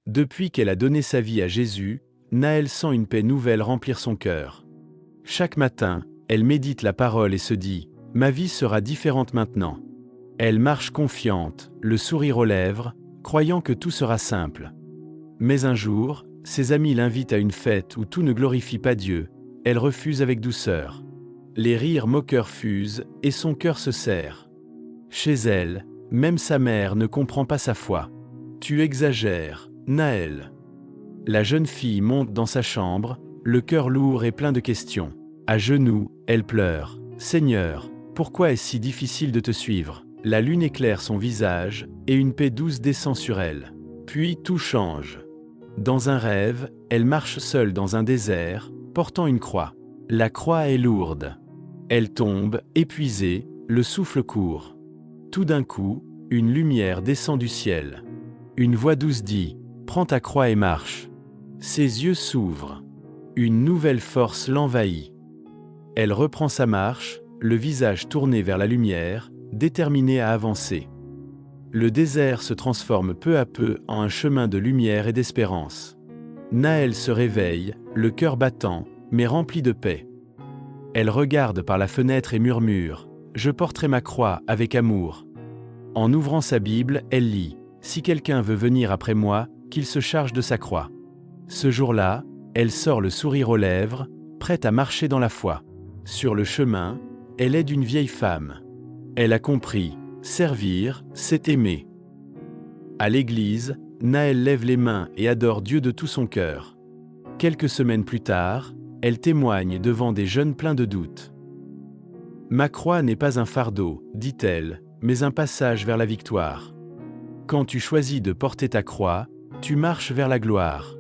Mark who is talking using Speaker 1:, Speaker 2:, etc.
Speaker 1: Depuis qu'elle a donné sa vie à Jésus, Naël sent une paix nouvelle remplir son cœur. Chaque matin, elle médite la parole et se dit « Ma vie sera différente maintenant ». Elle marche confiante, le sourire aux lèvres, croyant que tout sera simple. Mais un jour, ses amis l'invitent à une fête où tout ne glorifie pas Dieu. Elle refuse avec douceur. Les rires moqueurs fusent et son cœur se serre. Chez elle, même sa mère ne comprend pas sa foi. « Tu exagères, Naël ». La jeune fille monte dans sa chambre, le cœur lourd et plein de questions. À genoux, elle pleure. « Seigneur, pourquoi est-ce si difficile de te suivre ?» La lune éclaire son visage, et une paix douce descend sur elle. Puis tout change. Dans un rêve, elle marche seule dans un désert, portant une croix. La croix est lourde. Elle tombe, épuisée, le souffle court. Tout d'un coup, une lumière descend du ciel. Une voix douce dit « Prends ta croix et marche ». Ses yeux s'ouvrent. Une nouvelle force l'envahit. Elle reprend sa marche, le visage tourné vers la lumière, déterminée à avancer. Le désert se transforme peu à peu en un chemin de lumière et d'espérance. Naël se réveille, le cœur battant, mais rempli de paix. Elle regarde par la fenêtre et murmure « Je porterai ma croix avec amour ». En ouvrant sa Bible, elle lit « Si quelqu'un veut venir après moi, qu'il se charge de sa croix ». Ce jour-là, elle sort le sourire aux lèvres, prête à marcher dans la foi. Sur le chemin, elle aide une vieille femme. Elle a compris, servir, c'est aimer. À l'église, Naël lève les mains et adore Dieu de tout son cœur. Quelques semaines plus tard, elle témoigne devant des jeunes pleins de doutes. « Ma croix n'est pas un fardeau, dit-elle, mais un passage vers la victoire. Quand tu choisis de porter ta croix, tu marches vers la gloire. »